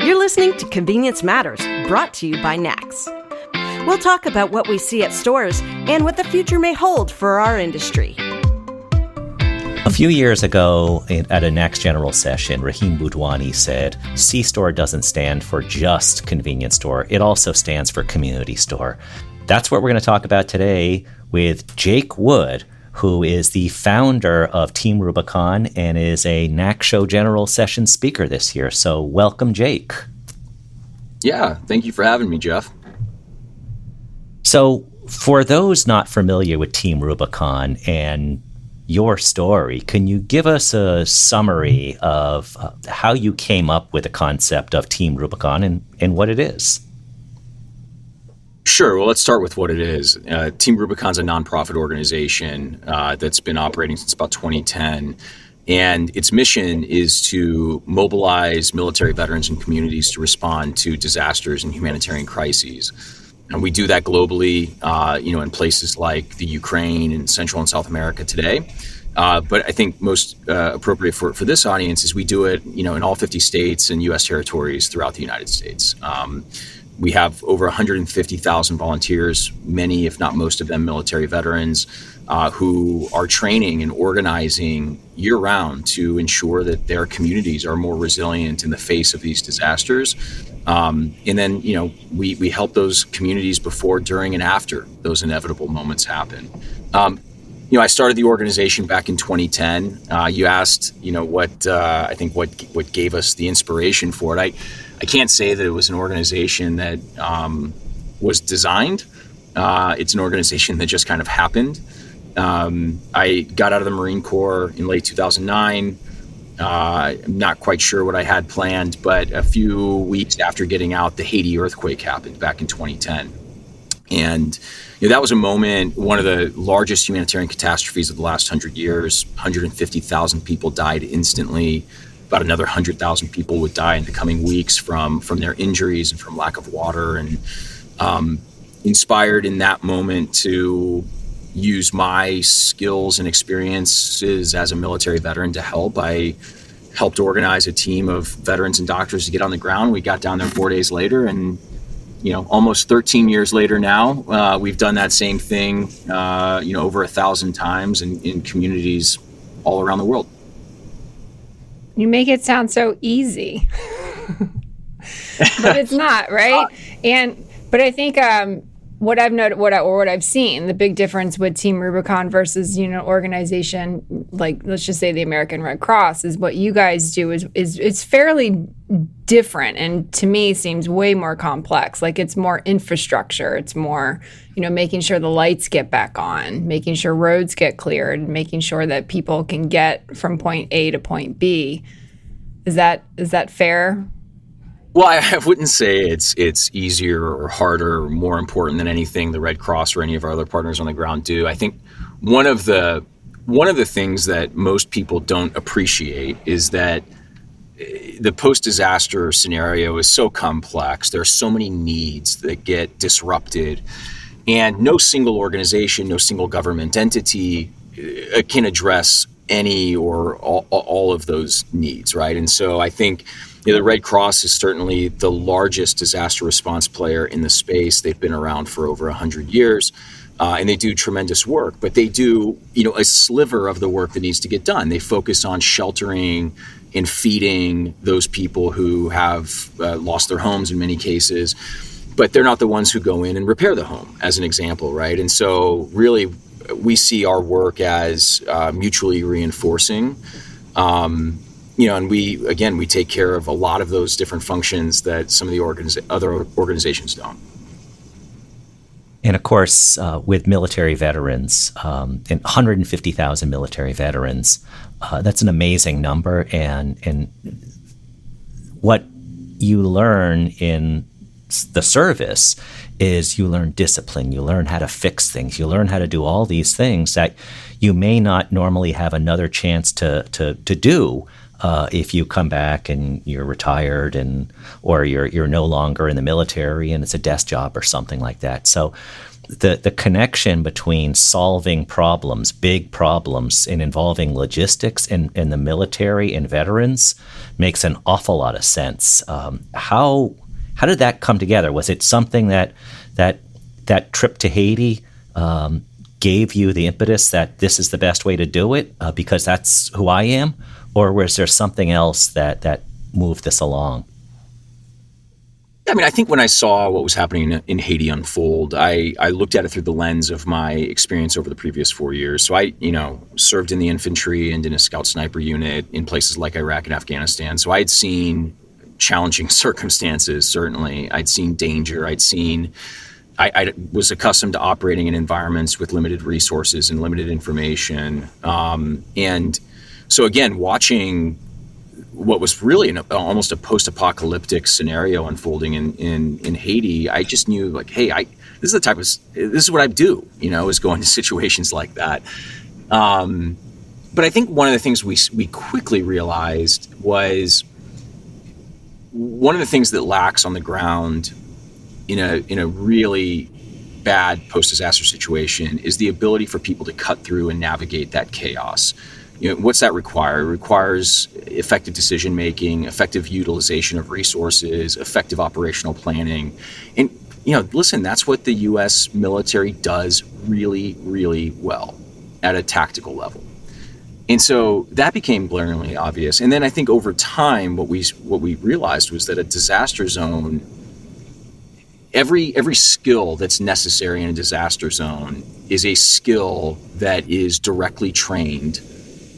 You're listening to Convenience Matters, brought to you by Nax. We'll talk about what we see at stores and what the future may hold for our industry. A few years ago, at a Nax General session, Rahim Boudwani said, C-store doesn't stand for just convenience store. It also stands for community store. That's what we're going to talk about today with Jake Wood, who is the founder of Team Rubicon and is a Nax Show General Session speaker this year. So welcome, Jake. Yeah, thank you for having me, Jeff. So for those not familiar with Team Rubicon and your story, can you give us a summary of how you came up with the concept of Team Rubicon and what it is? Sure. Well, let's start with what it is. Team Rubicon's a nonprofit organization that's been operating since about 2010. And its mission is to mobilize military veterans and communities to respond to disasters and humanitarian crises. And we do that globally, in places like the Ukraine and Central and South America today. But I think most appropriate for this audience is we do it, in all 50 states and U.S. territories throughout the United States. We have over 150,000 volunteers, many, if not most of them, military veterans, who are training and organizing year-round to ensure that their communities are more resilient in the face of these disasters. And then, we help those communities before, during, and after those inevitable moments happen. I started the organization back in 2010. You asked, what gave us the inspiration for it. I can't say that it was an organization that was designed. It's an organization that just kind of happened. I got out of the Marine Corps in late 2009. I'm not quite sure what I had planned, but a few weeks after getting out, the Haiti earthquake happened back in 2010. And that was a moment, one of the largest humanitarian catastrophes of the last 100 years. 150,000 people died instantly. About another 100,000 people would die in the coming weeks from their injuries and from lack of water. And inspired in that moment to use my skills and experiences as a military veteran to help. I helped organize a team of veterans and doctors to get on the ground. We got down there 4 days later, and almost 13 years later now, we've done that same thing, over 1,000 times in communities all around the world. You make it sound so easy, but it's not, right? But I think what I've noted, what I've seen, the big difference with Team Rubicon versus organization like, let's just say, the American Red Cross, is what you guys do is it's fairly different, and to me seems way more complex. Like, it's more infrastructure, it's more making sure the lights get back on, making sure roads get cleared, making sure that people can get from point A to point B. Is that fair? Well, I wouldn't say it's easier or harder or more important than anything the Red Cross or any of our other partners on the ground do. I think one of the things that most people don't appreciate is that the post-disaster scenario is so complex. There are so many needs that get disrupted, and no single organization, no single government entity can address any or all of those needs, right? And so I think the Red Cross is certainly the largest disaster response player in the space. They've been around for over 100 years, and they do tremendous work. But they do, a sliver of the work that needs to get done. They focus on sheltering and feeding those people who have lost their homes in many cases. But they're not the ones who go in and repair the home, as an example, right? And so really, we see our work as mutually reinforcing. And we take care of a lot of those different functions that some of the other organizations don't. And of course, with military veterans, and 150,000 military veterans, that's an amazing number. And what you learn in the service is you learn discipline, you learn how to fix things, you learn how to do all these things that you may not normally have another chance to do if you come back and you're retired or you're no longer in the military and it's a desk job or something like that. So the connection between solving problems, big problems, and involving logistics and the military and veterans makes an awful lot of sense. How did that come together? Was it something that trip to Haiti gave you the impetus that this is the best way to do it because that's who I am, or was there something else that moved this along? I mean, I think when I saw what was happening in Haiti unfold, I looked at it through the lens of my experience over the previous 4 years. So I, served in the infantry and in a scout sniper unit in places like Iraq and Afghanistan. So I had seen challenging circumstances, certainly. I'd seen danger. I was accustomed to operating in environments with limited resources and limited information. And so again, watching what was really almost a post-apocalyptic scenario unfolding in Haiti, I just knew this is what I do, is go into situations like that. But I think one of the things we quickly realized was one of the things that lacks on the ground in a really bad post-disaster situation is the ability for people to cut through and navigate that chaos. What's that require? It requires effective decision-making, effective utilization of resources, effective operational planning. And, listen, that's what the U.S. military does really, really well at a tactical level. And so that became glaringly obvious. And then I think over time, what we realized was that a disaster zone, every skill that's necessary in a disaster zone is a skill that is directly trained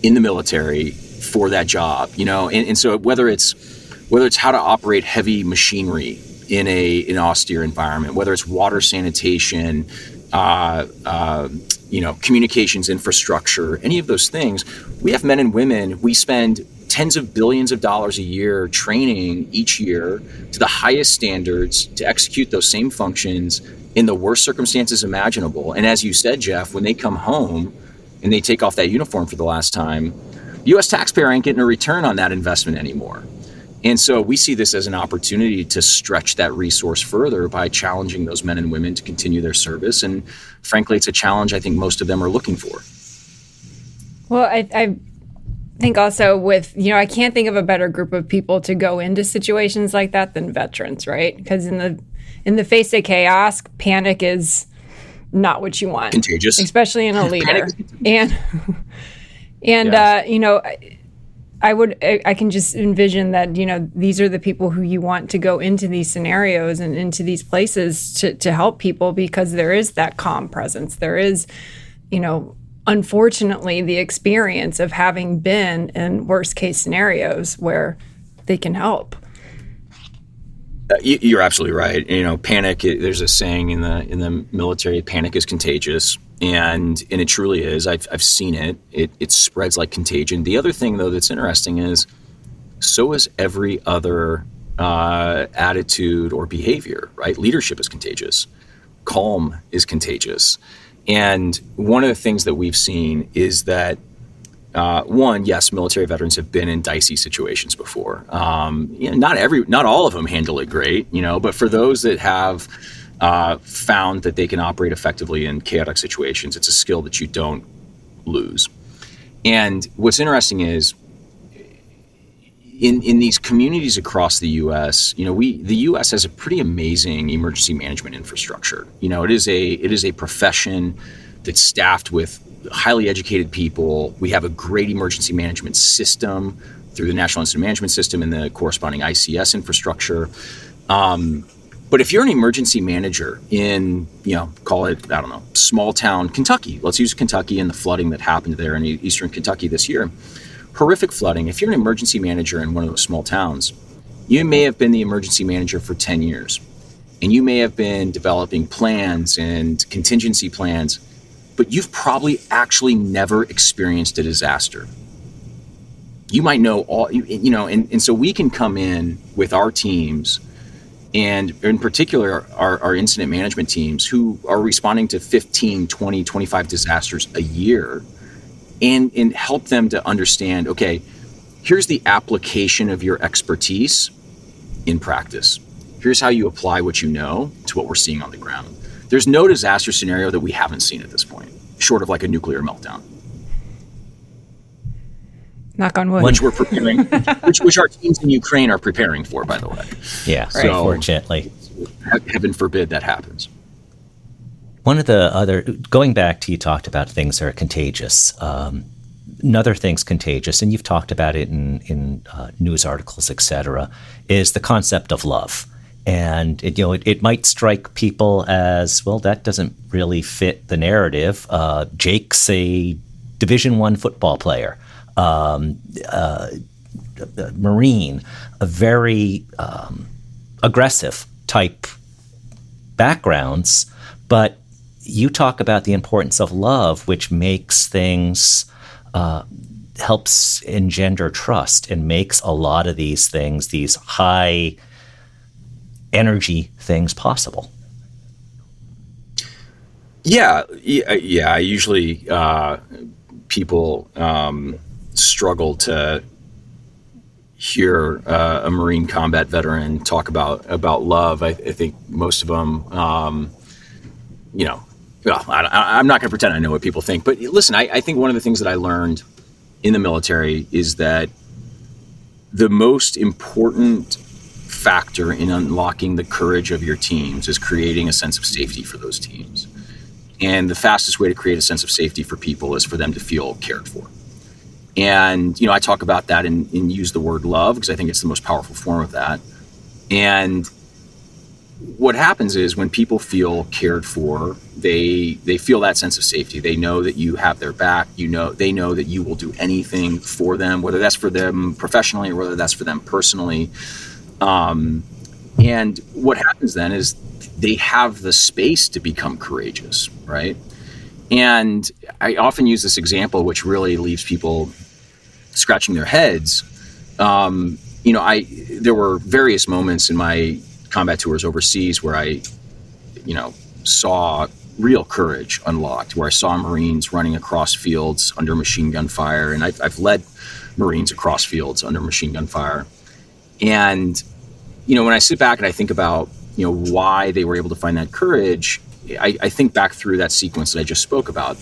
in the military for that job, and so whether it's how to operate heavy machinery in an austere environment, whether it's water sanitation, communications infrastructure, any of those things, we have men and women. We spend tens of billions of dollars a year training each year to the highest standards to execute those same functions in the worst circumstances imaginable. And as you said, Jeff, when they come home and they take off that uniform for the last time, the U.S. taxpayer ain't getting a return on that investment anymore. And so we see this as an opportunity to stretch that resource further by challenging those men and women to continue their service. And frankly, it's a challenge I think most of them are looking for. Well, I think also with, I can't think of a better group of people to go into situations like that than veterans, right? Because in the face of chaos, panic is not what you want. Contagious. Especially in a leader. I can just envision that, these are the people who you want to go into these scenarios and into these places to help people, because there is that calm presence. There is, unfortunately, the experience of having been in worst case scenarios where they can help. You're absolutely right. Panic. There's a saying in the military: panic is contagious, and it truly is. I've seen it. It spreads like contagion. The other thing, though, that's interesting is, so is every other attitude or behavior. Right? Leadership is contagious. Calm is contagious. And one of the things that we've seen is that. One, yes, military veterans have been in dicey situations before. Not all of them handle it great, but for those that have found that they can operate effectively in chaotic situations, it's a skill that you don't lose. And what's interesting is in these communities across the U.S., the U.S. has a pretty amazing emergency management infrastructure. It is a profession that's staffed with highly educated people. We have a great emergency management system through the National Incident Management System and the corresponding ICS infrastructure. But if you're an emergency manager in, call it, small town Kentucky, let's use Kentucky and the flooding that happened there in eastern Kentucky this year, horrific flooding. If you're an emergency manager in one of those small towns, you may have been the emergency manager for 10 years, and you may have been developing plans and contingency plans, but you've probably actually never experienced a disaster. You might know all, and so we can come in with our teams, and in particular, our incident management teams who are responding to 15, 20, 25 disasters a year, and help them to understand, okay, here's the application of your expertise in practice. Here's how you apply what you know to what we're seeing on the ground. there's no disaster scenario that we haven't seen at this point, short of like a nuclear meltdown. Knock on wood. Which we're preparing, which our teams in Ukraine are preparing for, by the way. Yeah, so, unfortunately. Heaven forbid that happens. One of the other, going back to, you talked about things that are contagious. Another thing's contagious, and you've talked about it in news articles, et cetera, is the concept of love. And it might strike people as, well, that doesn't really fit the narrative. Jake's a Division I football player. Marine, a very aggressive type backgrounds, but you talk about the importance of love, which makes things, helps engender trust and makes a lot of these things, these high energy things, possible. Yeah. I usually, people struggle to hear a Marine combat veteran talk about love. I think most of them, I'm not going to pretend I know what people think, but listen, I think one of the things that I learned in the military is that the most important factor in unlocking the courage of your teams is creating a sense of safety for those teams. And the fastest way to create a sense of safety for people is for them to feel cared for. And, I talk about that and use the word love because I think it's the most powerful form of that. And what happens is when people feel cared for, they feel that sense of safety. They know that you have their back. They know that you will do anything for them, whether that's for them professionally or whether that's for them personally. And what happens then is they have the space to become courageous, right? And I often use this example, which really leaves people scratching their heads. There were various moments in my combat tours overseas where I, saw real courage unlocked, where I saw Marines running across fields under machine gun fire. And I've led Marines across fields under machine gun fire. And, when I sit back and I think about, why they were able to find that courage, I think back through that sequence that I just spoke about.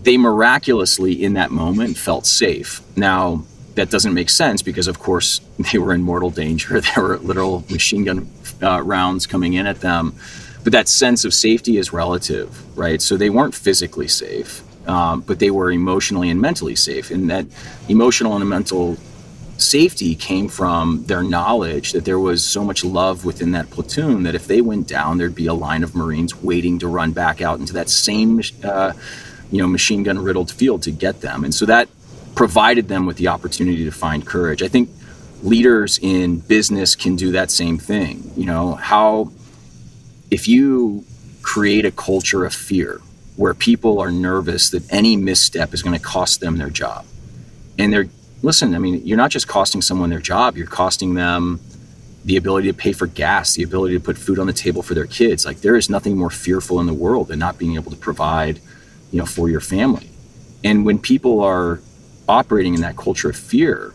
They miraculously, in that moment, felt safe. Now, that doesn't make sense because, of course, they were in mortal danger. There were literal machine gun rounds coming in at them. But that sense of safety is relative, right? So they weren't physically safe, but they were emotionally and mentally safe. And that emotional and mental safety came from their knowledge that there was so much love within that platoon that if they went down, there'd be a line of Marines waiting to run back out into that same, machine gun riddled field to get them. And so that provided them with the opportunity to find courage. I think leaders in business can do that same thing. If you create a culture of fear where people are nervous that any misstep is going to cost them their job, and you're not just costing someone their job, you're costing them the ability to pay for gas, the ability to put food on the table for their kids. Like, there is nothing more fearful in the world than not being able to provide, for your family. And when people are operating in that culture of fear,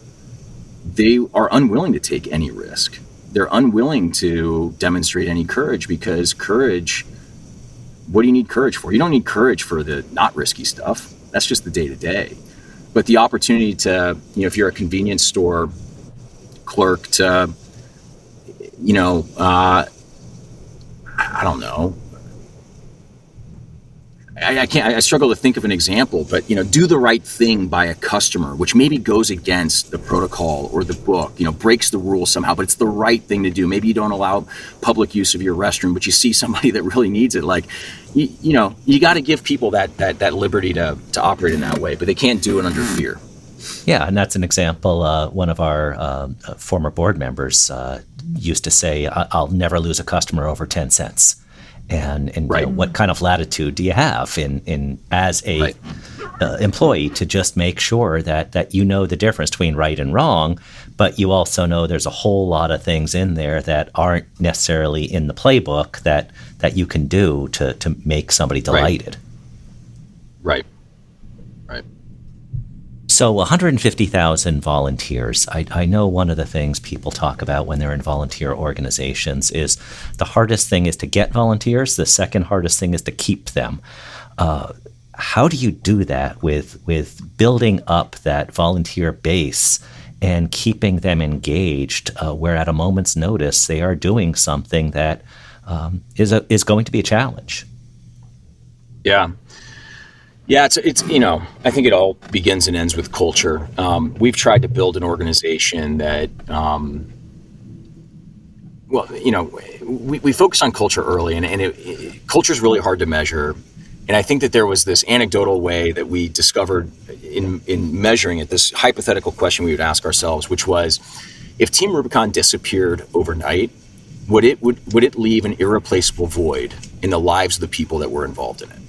they are unwilling to take any risk. They're unwilling to demonstrate any courage because courage, what do you need courage for? You don't need courage for the not risky stuff. That's just the day-to-day. But the opportunity to, if you're a convenience store clerk to, I don't know. I struggle to think of an example, but, do the right thing by a customer, which maybe goes against the protocol or the book, breaks the rules somehow, but it's the right thing to do. Maybe you don't allow public use of your restroom, but you see somebody that really needs it. Like, you got to give people that liberty to operate in that way, but they can't do it under fear. Yeah, and that's an example. One of our former board members used to say, I'll never lose a customer over 10 cents. And right. What kind of latitude do you have in as a right. Employee to just make sure that the difference between right and wrong, but you also know there's a whole lot of things in there that aren't necessarily in the playbook that you can do to make somebody delighted. Right. So 150,000 volunteers. I know one of the things people talk about when they're in volunteer organizations is the hardest thing is to get volunteers. The second hardest thing is to keep them. How do you do that with building up that volunteer base and keeping them engaged, where at a moment's notice they are doing something that is going to be a challenge? Yeah. Yeah, it's I think it all begins and ends with culture. We've tried to build an organization that, we focus on culture early, and culture is really hard to measure. And I think that there was this anecdotal way that we discovered in measuring it, this hypothetical question we would ask ourselves, which was, if Team Rubicon disappeared overnight, would it leave an irreplaceable void in the lives of the people that were involved in it,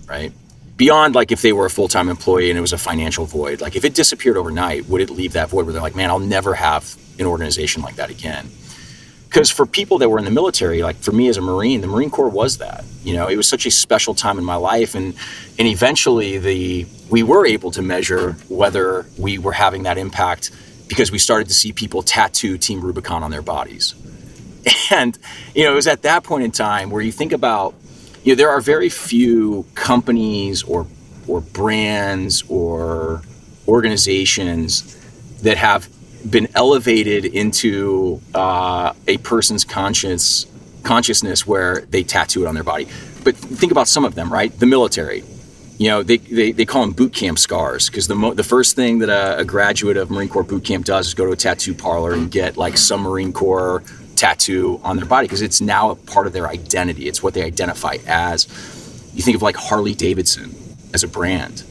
right? Beyond like if they were a full-time employee and it was a financial void, like if it disappeared overnight, would it leave that void where they're like, man, I'll never have an organization like that again? Because for people that were in the military, like for me as a Marine, the Marine Corps was that. It was such a special time in my life, and eventually we were able to measure whether we were having that impact because we started to see people tattoo Team Rubicon on their bodies. And it was at that point in time where you think about, there are very few companies or brands or organizations that have been elevated into a person's consciousness where they tattoo it on their body. But think about some of them, right? The military, they call them boot camp scars, because the first thing that a graduate of Marine Corps boot camp does is go to a tattoo parlor and get like some Marine Corps tattoo on their body, because it's now a part of their identity. It's what they identify as. You think of like Harley Davidson as a brand.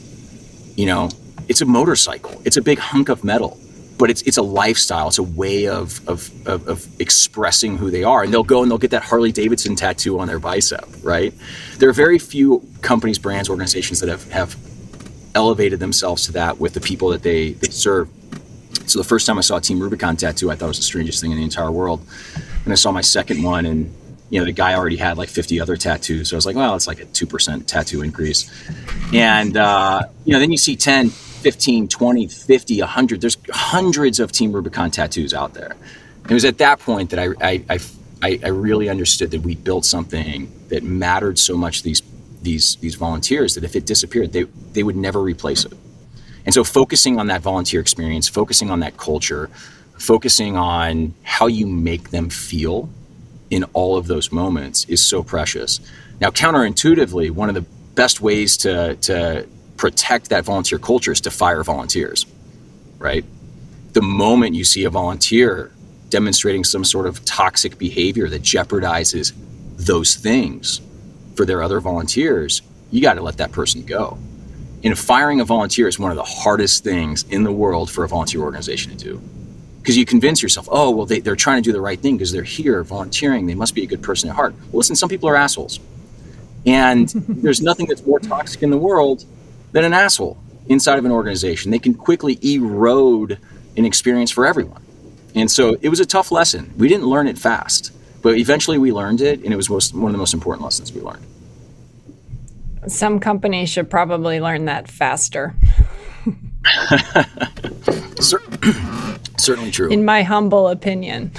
It's a motorcycle. It's a big hunk of metal. But it's a lifestyle. It's a way of expressing who they are. And they'll go and they'll get that Harley Davidson tattoo on their bicep, right? There are very few companies, brands, organizations that have elevated themselves to that with the people that they serve. So the first time I saw a Team Rubicon tattoo, I thought it was the strangest thing in the entire world. And I saw my second one, and the guy already had like 50 other tattoos. So I was like, well, it's like a 2% tattoo increase. And then you see 10, 15, 20, 50, 100. There's hundreds of Team Rubicon tattoos out there. It was at that point that I really understood that we built something that mattered so much to these volunteers, that if it disappeared, they would never replace it. And so focusing on that volunteer experience, focusing on that culture, focusing on how you make them feel in all of those moments is so precious. Now, counterintuitively, one of the best ways to protect that volunteer culture is to fire volunteers, right? The moment you see a volunteer demonstrating some sort of toxic behavior that jeopardizes those things for their other volunteers, you got to let that person go. And firing a volunteer is one of the hardest things in the world for a volunteer organization to do. Because you convince yourself, oh, well, they're trying to do the right thing because they're here volunteering. They must be a good person at heart. Well, listen, some people are assholes. And there's nothing that's more toxic in the world than an asshole inside of an organization. They can quickly erode an experience for everyone. And so it was a tough lesson. We didn't learn it fast, but eventually we learned it, and it was one of the most important lessons we learned. Some companies should probably learn that faster. Certainly true. In my humble opinion.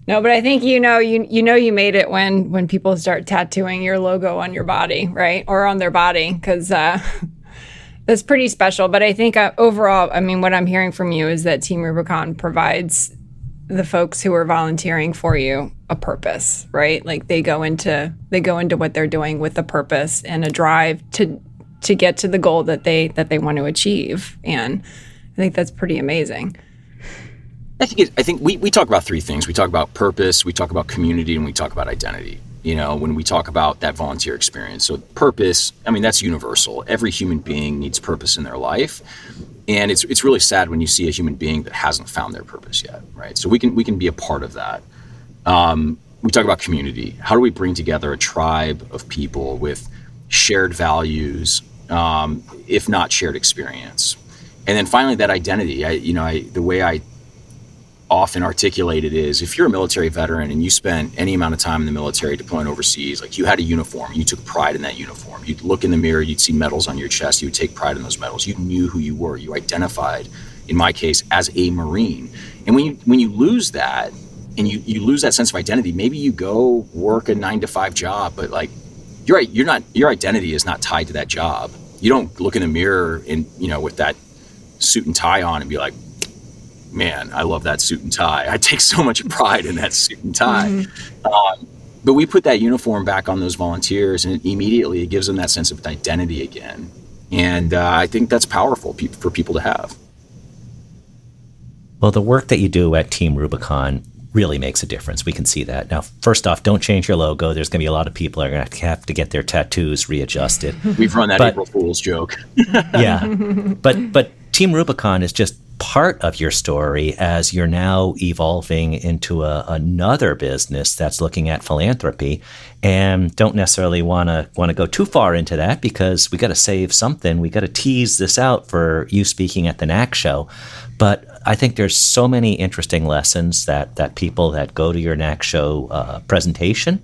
No, but I think you made it when people start tattooing your logo on your body, right? Or on their body, because that's pretty special. But I think overall, I mean, what I'm hearing from you is that Team Rubicon provides the folks who are volunteering for you a purpose, right? Like they go into what they're doing with a purpose and a drive to get to the goal that they want to achieve. And I think that's pretty amazing. I think we talk about three things. We talk about purpose, we talk about community, and we talk about identity. When we talk about that volunteer experience. So purpose, I mean, that's universal. Every human being needs purpose in their life. And it's really sad when you see a human being that hasn't found their purpose yet, right? So we can be a part of that. We talk about community. How do we bring together a tribe of people with shared values, if not shared experience? And then finally, that identity. The way I often articulated is, if you're a military veteran and you spent any amount of time in the military deploying overseas, like you had a uniform, you took pride in that uniform. You'd look in the mirror, you'd see medals on your chest, you would take pride in those medals. You knew who you were. You identified, in my case, as a Marine. And when you lose that, and you lose that sense of identity, maybe you go work a 9-to-5 job, but like your identity is not tied to that job. You don't look in the mirror and, with that suit and tie on and be like, man, I love that suit and tie. I take so much pride in that suit and tie. Mm-hmm. But we put that uniform back on those volunteers, and immediately it gives them that sense of identity again. And I think that's powerful for people to have. Well, the work that you do at Team Rubicon really makes a difference. We can see that. Now, first off, don't change your logo. There's going to be a lot of people that are going to have to get their tattoos readjusted. We've run that April Fool's joke. Yeah. But Team Rubicon is just part of your story as you're now evolving into another business that's looking at philanthropy, and don't necessarily want to go too far into that because we got to save something. We got to tease this out for you speaking at the NAC show. But I think there's so many interesting lessons that people that go to your NAC show presentation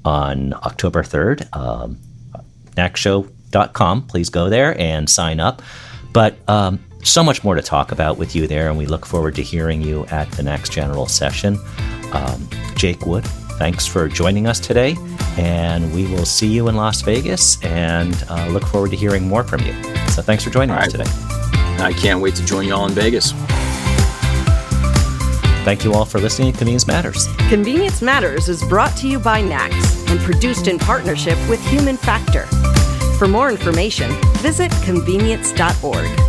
on October 3rd, nacshow.com. Please go there and sign up. But so much more to talk about with you there, and we look forward to hearing you at the next general session. Jake Wood, thanks for joining us today, and we will see you in Las Vegas and look forward to hearing more from you. So thanks for joining us today. I can't wait to join you all in Vegas. Thank you all for listening to Convenience Matters. Convenience Matters is brought to you by NACS and produced in partnership with Human Factor. For more information, visit convenience.org.